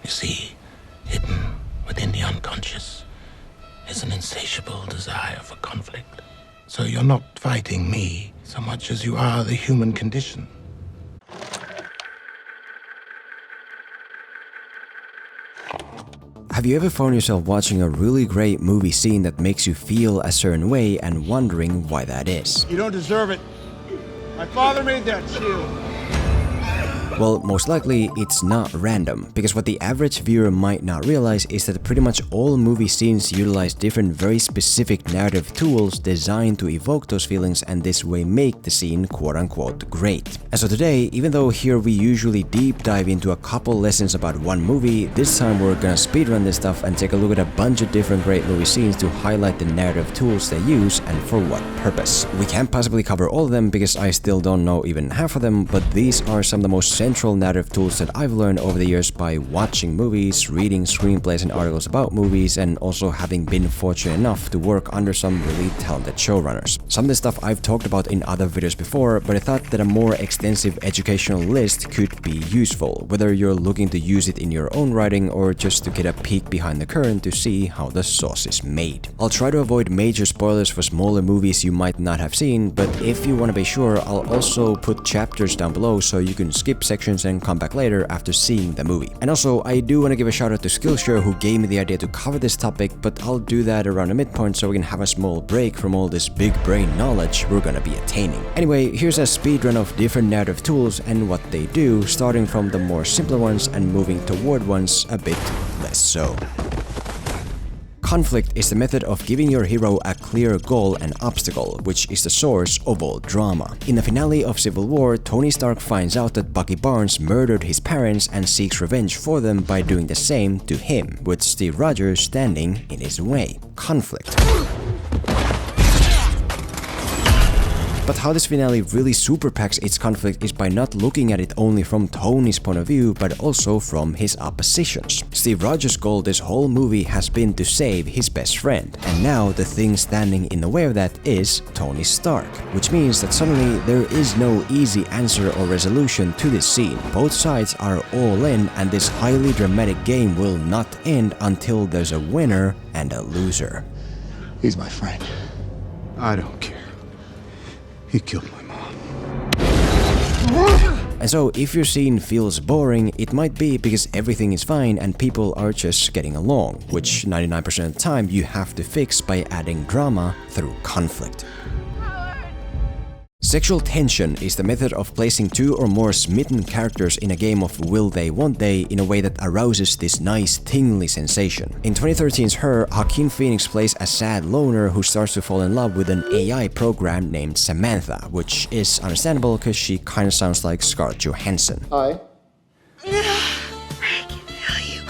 You see, hidden within the unconscious is an insatiable desire for conflict. So you're not fighting me so much as you are the human condition. Have you ever found yourself watching a really great movie scene that makes you feel a certain way and wondering why that is? You don't deserve it. My father made that shield. Well, most likely it's not random, because what the average viewer might not realize is that pretty much all movie scenes utilize different very specific narrative tools designed to evoke those feelings and this way make the scene quote-unquote great. And so today, even though here we usually deep dive into a couple lessons about one movie, this time we're gonna speedrun this stuff and take a look at a bunch of different great movie scenes to highlight the narrative tools they use and for what purpose. We can't possibly cover all of them because I still don't know even half of them, but these are some of the most central narrative tools that I've learned over the years by watching movies, reading screenplays and articles about movies, and also having been fortunate enough to work under some really talented showrunners. Some of this stuff I've talked about in other videos before, but I thought that a more extensive educational list could be useful, whether you're looking to use it in your own writing or just to get a peek behind the curtain to see how the sauce is made. I'll try to avoid major spoilers for smaller movies you might not have seen, but if you want to be sure, I'll also put chapters down below so you can skip sections and come back later after seeing the movie. And also, I do want to give a shout out to Skillshare who gave me the idea to cover this topic, but I'll do that around the midpoint so we can have a small break from all this big brain knowledge we're gonna be attaining. Anyway, here's a speedrun of different narrative tools and what they do, starting from the more simpler ones and moving toward ones a bit less so. Conflict is the method of giving your hero a clear goal and obstacle, which is the source of all drama. In the finale of Civil War, Tony Stark finds out that Bucky Barnes murdered his parents and seeks revenge for them by doing the same to him, with Steve Rogers standing in his way. Conflict. But how this finale really super packs its conflict is by not looking at it only from Tony's point of view, but also from his oppositions. Steve Rogers' goal this whole movie has been to save his best friend, and now the thing standing in the way of that is Tony Stark, which means that suddenly there is no easy answer or resolution to this scene. Both sides are all in, and this highly dramatic game will not end until there's a winner and a loser. He's my friend. I don't care. He killed my mom. And so if your scene feels boring, it might be because everything is fine and people are just getting along, which 99% of the time you have to fix by adding drama through conflict. Sexual tension is the method of placing two or more smitten characters in a game of will they, won't they in a way that arouses this nice tingly sensation. In 2013's Her, Joaquin Phoenix plays a sad loner who starts to fall in love with an AI program named Samantha, which is understandable because she kinda sounds like Scarlett Johansson. Hi. I can feel you.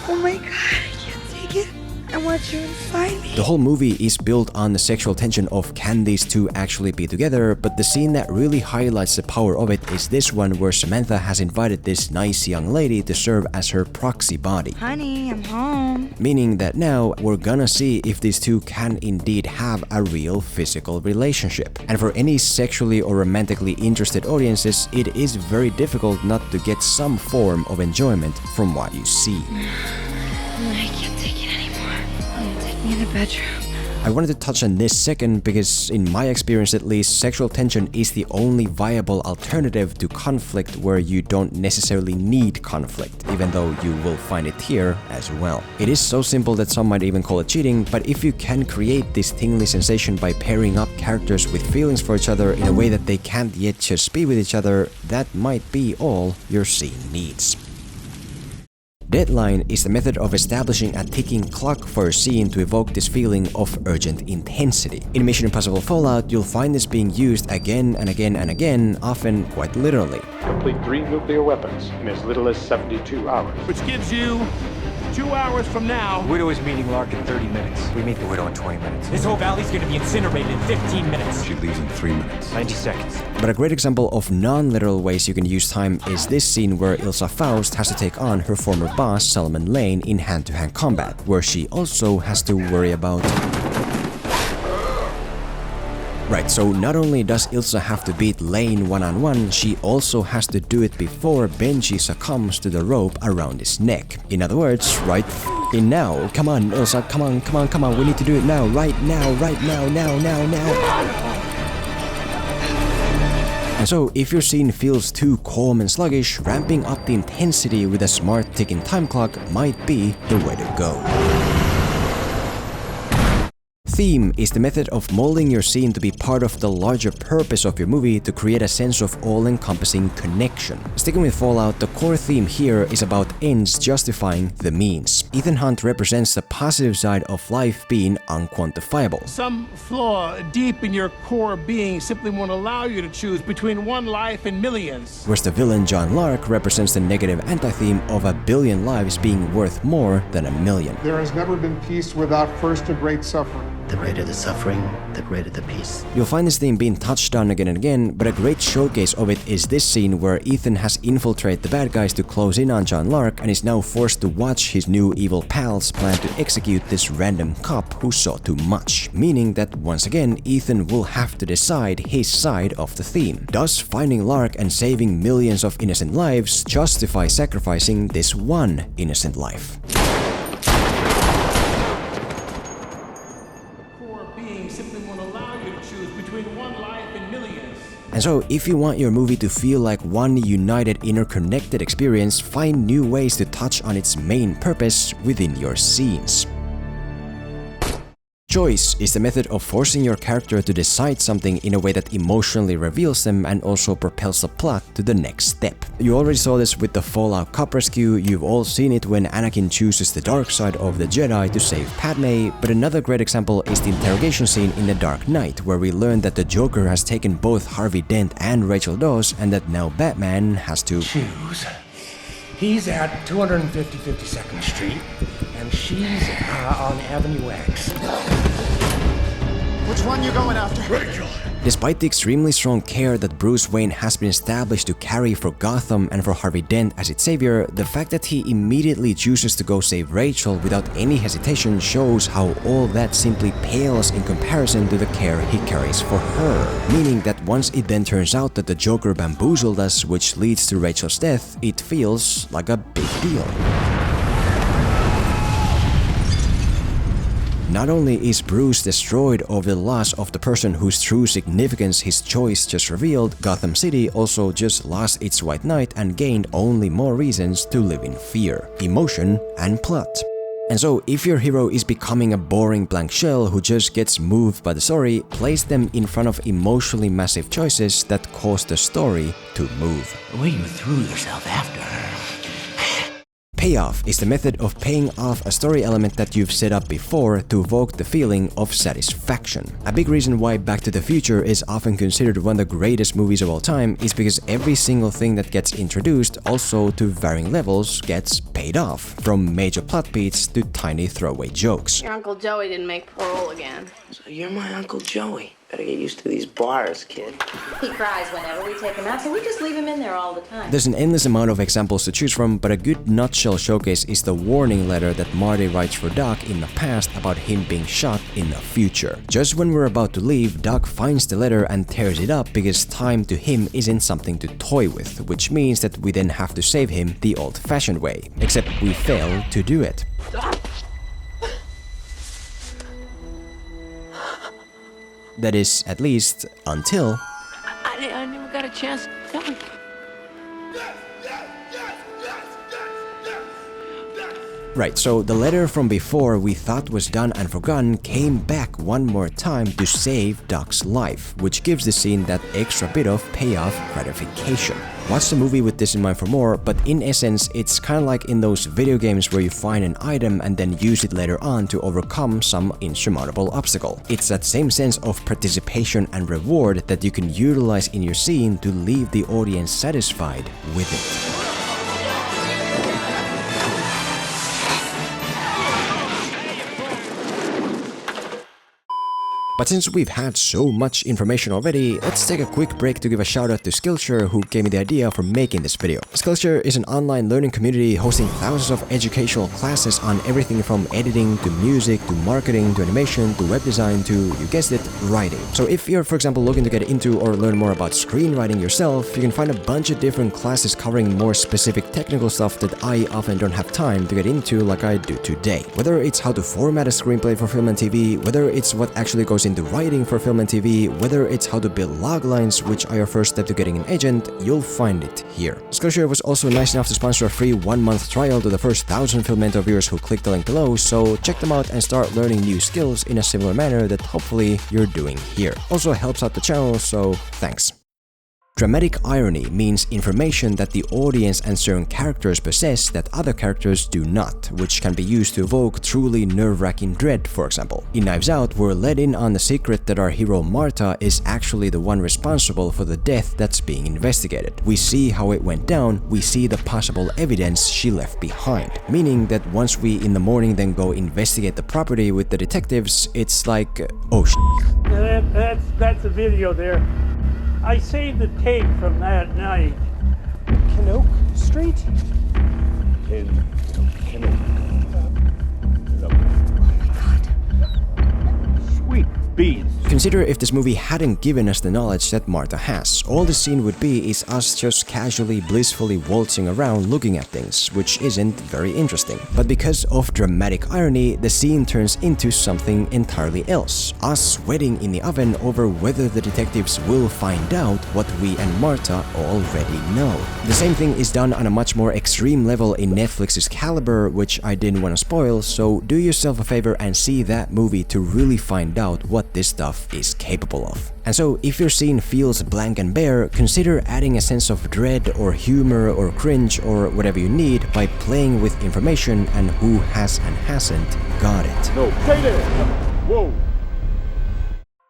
Oh my god, I can't take it. I want you inside me. The whole movie is built on the sexual tension of can these two actually be together, but the scene that really highlights the power of it is this one where Samantha has invited this nice young lady to serve as her proxy body. Honey, I'm home. Meaning that now we're gonna see if these two can indeed have a real physical relationship. And for any sexually or romantically interested audiences, it is very difficult not to get some form of enjoyment from what you see. I can't take it anymore. Take me in the bedroom. I wanted to touch on this second because, in my experience at least, sexual tension is the only viable alternative to conflict where you don't necessarily need conflict, even though you will find it here as well. It is so simple that some might even call it cheating, but if you can create this tingly sensation by pairing up characters with feelings for each other in a way that they can't yet just be with each other, that might be all your scene needs. Deadline is the method of establishing a ticking clock for a scene to evoke this feeling of urgent intensity. In Mission Impossible Fallout, you'll find this being used again and again and again, often quite literally. Complete 3 nuclear weapons in as little as 72 hours. Which gives you 2 hours from now. Widow is meeting Lark in 30 minutes. We meet the Widow in 20 minutes. This whole valley's gonna be incinerated in 15 minutes. She leaves in 3 minutes. 90 seconds. But a great example of non-literal ways you can use time is this scene where Ilsa Faust has to take on her former boss Solomon Lane in hand-to-hand combat, where she also has to worry about Right, so not only does Ilsa have to beat Lane one-on-one, she also has to do it before Benji succumbs to the rope around his neck. In other words, right in now. Come on, Ilsa, come on, we need to do it now, right now, now. And so, if your scene feels too calm and sluggish, ramping up the intensity with a smart ticking time clock might be the way to go. Theme is the method of molding your scene to be part of the larger purpose of your movie to create a sense of all-encompassing connection. Sticking with Fallout, the core theme here is about ends justifying the means. Ethan Hunt represents the positive side of life being unquantifiable. Some flaw deep in your core being simply won't allow you to choose between one life and millions. Whereas the villain John Lark represents the negative anti-theme of a billion lives being worth more than a million. There has never been peace without first a great suffering. The greater the suffering, the greater the peace. You'll find this theme being touched on again and again, but a great showcase of it is this scene where Ethan has infiltrated the bad guys to close in on John Lark and is now forced to watch his new evil pals plan to execute this random cop who saw too much. Meaning that once again, Ethan will have to decide his side of the theme. Does finding Lark and saving millions of innocent lives justify sacrificing this one innocent life? And so, if you want your movie to feel like one united, interconnected experience, find new ways to touch on its main purpose within your scenes. Choice is the method of forcing your character to decide something in a way that emotionally reveals them and also propels the plot to the next step. You already saw this with the Fallout cop rescue, you've all seen it when Anakin chooses the dark side of the Jedi to save Padme, but another great example is the interrogation scene in The Dark Knight, where we learn that the Joker has taken both Harvey Dent and Rachel Dawes and that now Batman has to choose. He's at 250 52nd Street, and she's on Avenue X. Which one you going after? Rachel! Despite the extremely strong care that Bruce Wayne has been established to carry for Gotham and for Harvey Dent as its savior, the fact that he immediately chooses to go save Rachel without any hesitation shows how all that simply pales in comparison to the care he carries for her. Meaning that once it then turns out that the Joker bamboozled us, which leads to Rachel's death, it feels like a big deal. Not only is Bruce destroyed over the loss of the person whose true significance his choice just revealed, Gotham City also just lost its White Knight and gained only more reasons to live in fear, emotion, and plot. And so, if your hero is becoming a boring blank shell who just gets moved by the story, place them in front of emotionally massive choices that cause the story to move. The way you threw yourself after her. Payoff is the method of paying off a story element that you've set up before to evoke the feeling of satisfaction. A big reason why Back to the Future is often considered one of the greatest movies of all time is because every single thing that gets introduced, also to varying levels, gets paid off, from major plot beats to tiny throwaway jokes. Your Uncle Joey didn't make parole again. So you're my Uncle Joey. Better get used to these bars, kid. He cries whenever we take him out, so we just leave him in there all the time. There's an endless amount of examples to choose from, but a good nutshell showcase is the warning letter that Marty writes for Doc in the past about him being shot in the future. Just when we're about to leave, Doc finds the letter and tears it up because time to him isn't something to toy with, which means that we then have to save him the old-fashioned way. Except we fail to do it. That is, at least, until... I never got a chance to tell him. Right, so the letter from before we thought was done and forgotten came back one more time to save Doc's life, which gives the scene that extra bit of payoff gratification. Watch the movie with this in mind for more, but in essence, it's kind of like in those video games where you find an item and then use it later on to overcome some insurmountable obstacle. It's that same sense of participation and reward that you can utilize in your scene to leave the audience satisfied with it. But since we've had so much information already, let's take a quick break to give a shout out to Skillshare, who gave me the idea for making this video. Skillshare is an online learning community hosting thousands of educational classes on everything from editing to music to marketing to animation to web design to, you guessed it, writing. So if you're, for example, looking to get into or learn more about screenwriting yourself, you can find a bunch of different classes covering more specific technical stuff that I often don't have time to get into like I do today. Whether it's how to format a screenplay for film and TV, whether it's what actually goes into writing for film and TV, whether it's how to build log lines, which are your first step to getting an agent, you'll find it here. Skillshare was also nice enough to sponsor a free 1-month trial to the first 1,000 Film Mentor viewers who click the link below, so check them out and start learning new skills in a similar manner that hopefully you're doing here. Also helps out the channel, so thanks. Dramatic irony means information that the audience and certain characters possess that other characters do not, which can be used to evoke truly nerve-wracking dread, for example. In Knives Out, we're let in on the secret that our hero Martha is actually the one responsible for the death that's being investigated. We see how it went down, we see the possible evidence she left behind. Meaning that once we in the morning then go investigate the property with the detectives, it's like, oh That's a video there. I saved the tape from that night. Canoke Street? Sweet beans. Consider if this movie hadn't given us the knowledge that Martha has. All the scene would be is us just casually, blissfully waltzing around looking at things, which isn't very interesting. But because of dramatic irony, the scene turns into something entirely else. Us sweating in the oven over whether the detectives will find out what we and Martha already know. The same thing is done on a much more extreme level in Netflix's Caliber, which I didn't want to spoil, so do yourself a favor and see that movie to really find out what this stuff is capable of. And so if your scene feels blank and bare, consider adding a sense of dread or humor or cringe or whatever you need by playing with information and who has and hasn't got it. No, stay there! Whoa!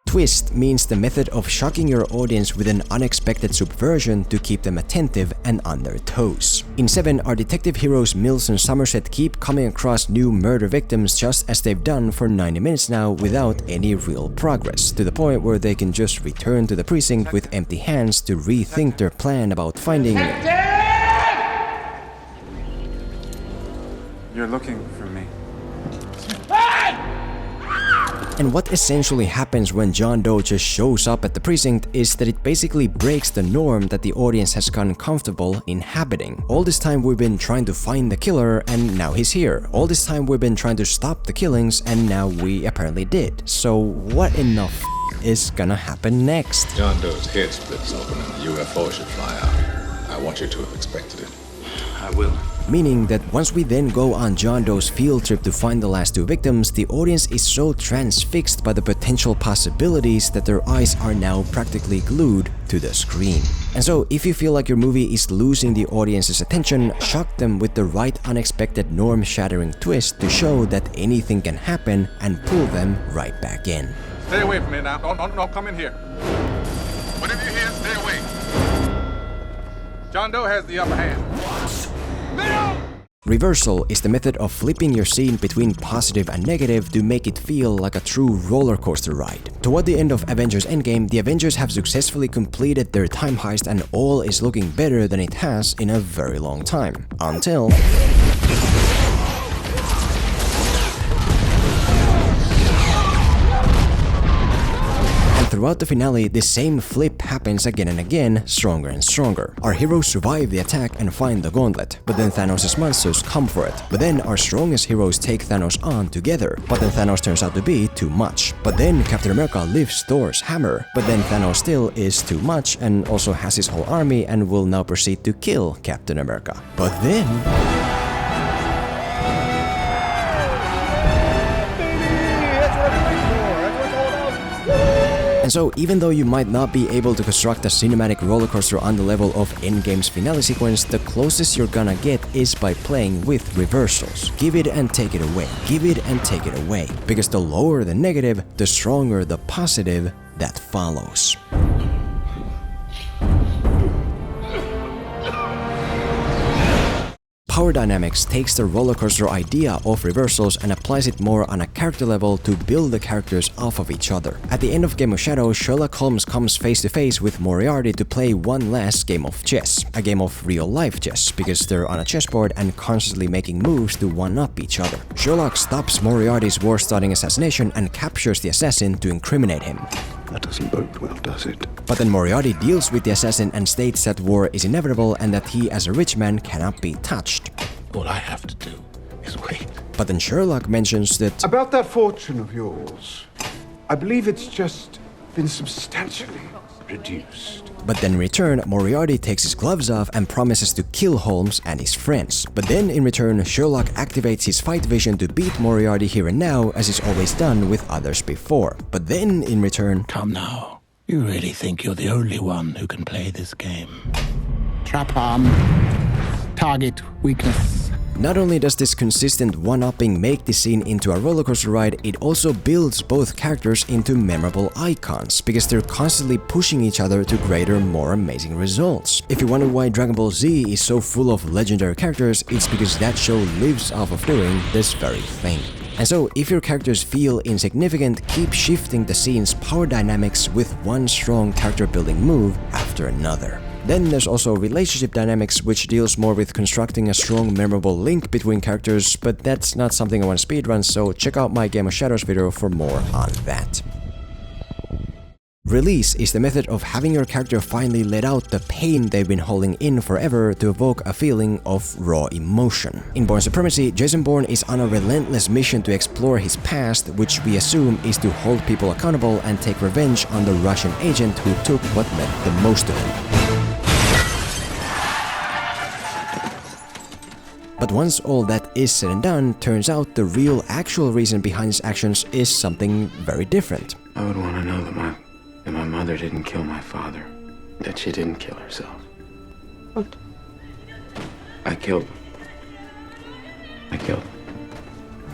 Twist means the method of shocking your audience with an unexpected subversion to keep them attentive and on their toes. In Seven, our detective heroes Mills and Somerset keep coming across new murder victims just as they've done for 90 minutes now without any real progress, to the point where they can just return to the precinct with empty hands to rethink their plan about finding... You're looking for me. And what essentially happens when John Doe just shows up at the precinct is that it basically breaks the norm that the audience has gotten comfortable inhabiting. All this time we've been trying to find the killer and now he's here. All this time we've been trying to stop the killings and now we apparently did. So what in the is gonna happen next? John Doe's head splits open and the UFO should fly out. I want you to have expected it. I will. Meaning that once we then go on John Doe's field trip to find the last two victims, the audience is so transfixed by the potential possibilities that their eyes are now practically glued to the screen. And so if you feel like your movie is losing the audience's attention, shock them with the right unexpected norm-shattering twist to show that anything can happen and pull them right back in. Stay away from me now. Don't come in here. Whatever you hear, stay away. John Doe has the upper hand. Reversal is the method of flipping your scene between positive and negative to make it feel like a true roller coaster ride. Toward the end of Avengers Endgame, the Avengers have successfully completed their time heist and all is looking better than it has in a very long time. Until... Throughout the finale, the same flip happens again and again, stronger and stronger. Our heroes survive the attack and find the gauntlet, but then Thanos' monsters come for it. But then our strongest heroes take Thanos on together, but then Thanos turns out to be too much. But then Captain America lifts Thor's hammer, but then Thanos still is too much and also has his whole army and will now proceed to kill Captain America. But then... And so, even though you might not be able to construct a cinematic rollercoaster on the level of Endgame's finale sequence, the closest you're gonna get is by playing with reversals. Give it and take it away. Give it and take it away. Because the lower the negative, the stronger the positive that follows. Power Dynamics takes the rollercoaster idea of reversals and applies it more on a character level to build the characters off of each other. At the end of Game of Shadows, Sherlock Holmes comes face to face with Moriarty to play one last game of chess, a game of real-life chess, because they're on a chessboard and constantly making moves to one-up each other. Sherlock stops Moriarty's war-starting assassination and captures the assassin to incriminate him. That doesn't bode well, does it? But then Moriarty deals with the assassin and states that war is inevitable and that he as a rich man cannot be touched. All I have to do is wait. But then Sherlock mentions that About that fortune of yours, I believe it's just been substantially reduced. But then in return, Moriarty takes his gloves off and promises to kill Holmes and his friends. But then in return, Sherlock activates his fight vision to beat Moriarty here and now, as he's always done with others before. But then in return... Come now. You really think you're the only one who can play this game? Trap arm. Target weakness. Not only does this consistent one-upping make the scene into a rollercoaster ride, it also builds both characters into memorable icons, because they're constantly pushing each other to greater, more amazing results. If you wonder why Dragon Ball Z is so full of legendary characters, it's because that show lives off of doing this very thing. And so, if your characters feel insignificant, keep shifting the scene's power dynamics with one strong character building move after another. Then there's also relationship dynamics, which deals more with constructing a strong, memorable link between characters, but that's not something I want to speedrun, so check out my Game of Shadows video for more on that. Release is the method of having your character finally let out the pain they've been holding in forever to evoke a feeling of raw emotion. In Bourne Supremacy, Jason Bourne is on a relentless mission to explore his past, which we assume is to hold people accountable and take revenge on the Russian agent who took what meant the most to him. But once all that is said and done, turns out the real actual reason behind his actions is something very different. I would want to know that my mother didn't kill my father. That she didn't kill herself. What? I killed him. I killed him.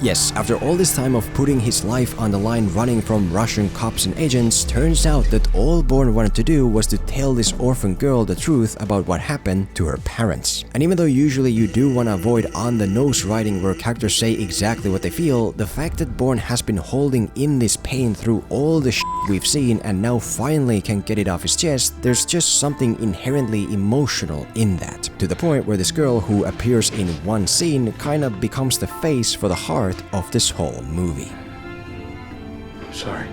Yes, after all this time of putting his life on the line running from Russian cops and agents, turns out that all Bourne wanted to do was to tell this orphan girl the truth about what happened to her parents. And even though usually you do want to avoid on-the-nose writing where characters say exactly what they feel, the fact that Bourne has been holding in this pain through all the shit we've seen and now finally can get it off his chest, there's just something inherently emotional in that. To the point where this girl who appears in one scene kind of becomes the face for the heart of this whole movie. I'm sorry.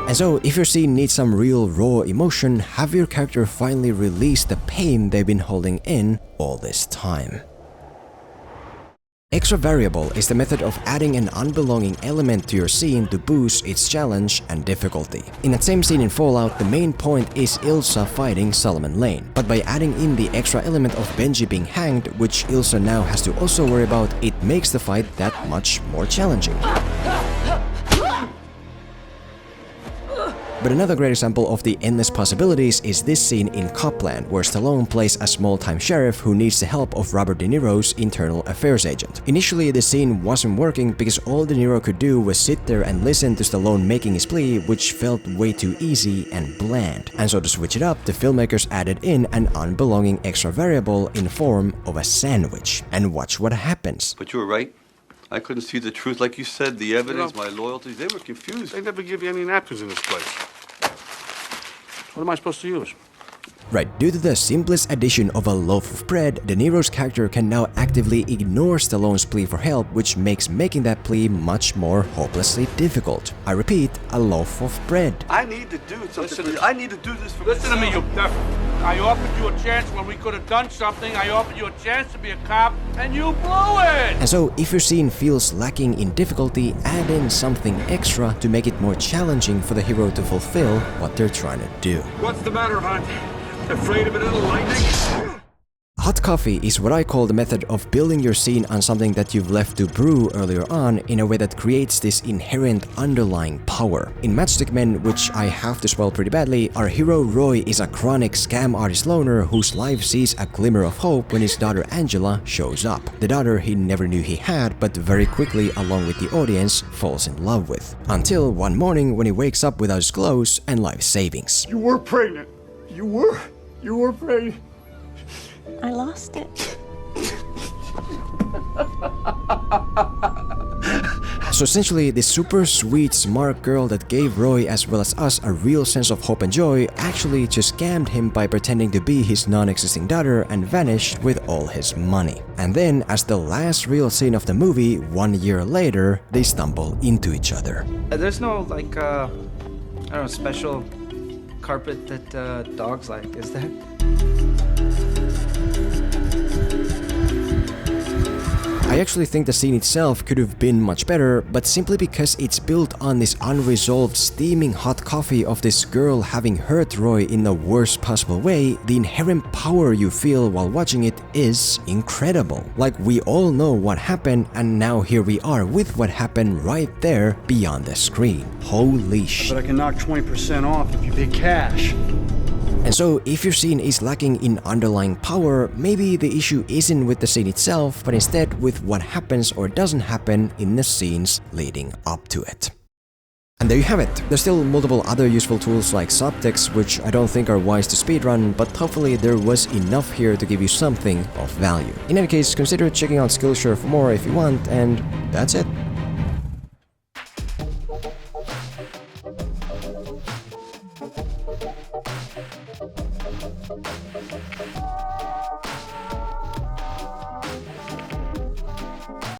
And so, if your scene needs some real raw emotion, have your character finally release the pain they've been holding in all this time. Extra variable is the method of adding an unbelonging element to your scene to boost its challenge and difficulty. In that same scene in Fallout, the main point is Ilsa fighting Solomon Lane, but by adding in the extra element of Benji being hanged, which Ilsa now has to also worry about, it makes the fight that much more challenging. But another great example of the endless possibilities is this scene in Copland, where Stallone plays a small-time sheriff who needs the help of Robert De Niro's internal affairs agent. Initially, the scene wasn't working because all De Niro could do was sit there and listen to Stallone making his plea, which felt way too easy and bland. And so to switch it up, the filmmakers added in an unbelonging extra variable in form of a sandwich. And watch what happens. But you were right. I couldn't see the truth. Like you said, the evidence, my loyalties, they were confused. They never give you any napkins in this place. What am I supposed to use? Right, due to the simplest addition of a loaf of bread, De Niro's character can now actively ignore Stallone's plea for help, which makes making that plea much more hopelessly difficult. I repeat, a loaf of bread. I need to do something. I need to do this for Listen to me, you myself. duck. I offered you a chance when we could have done something. I offered you a chance to be a cop, and you blew it! And so, if your scene feels lacking in difficulty, add in something extra to make it more challenging for the hero to fulfill what they're trying to do. What's the matter, Hunt? Afraid of a little lightning? Hot coffee is what I call the method of building your scene on something that you've left to brew earlier on in a way that creates this inherent underlying power. In Matchstick Men, which I have to spoil pretty badly, our hero Roy is a chronic scam artist loner whose life sees a glimmer of hope when his daughter Angela shows up. The daughter he never knew he had, but very quickly, along with the audience, falls in love with. Until one morning when he wakes up without his clothes and life savings. You were pregnant. You were pregnant. I lost it. So essentially, the super sweet, smart girl that gave Roy as well as us a real sense of hope and joy actually just scammed him by pretending to be his non-existing daughter and vanished with all his money. And then, as the last real scene of the movie, 1 year later, they stumble into each other. There's no, like, I don't know, special carpet that dogs like, is there? I actually think the scene itself could have been much better, but simply because it's built on this unresolved steaming hot coffee of this girl having hurt Roy in the worst possible way, the inherent power you feel while watching it is incredible. Like, we all know what happened, and now here we are with what happened right there beyond the screen. Holy shit. But I can knock 20% off if you pay cash. And so, if your scene is lacking in underlying power, maybe the issue isn't with the scene itself, but instead with what happens or doesn't happen in the scenes leading up to it. And there you have it. There's still multiple other useful tools like subtext, which I don't think are wise to speedrun, but hopefully there was enough here to give you something of value. In any case, consider checking out Skillshare for more if you want, and that's it.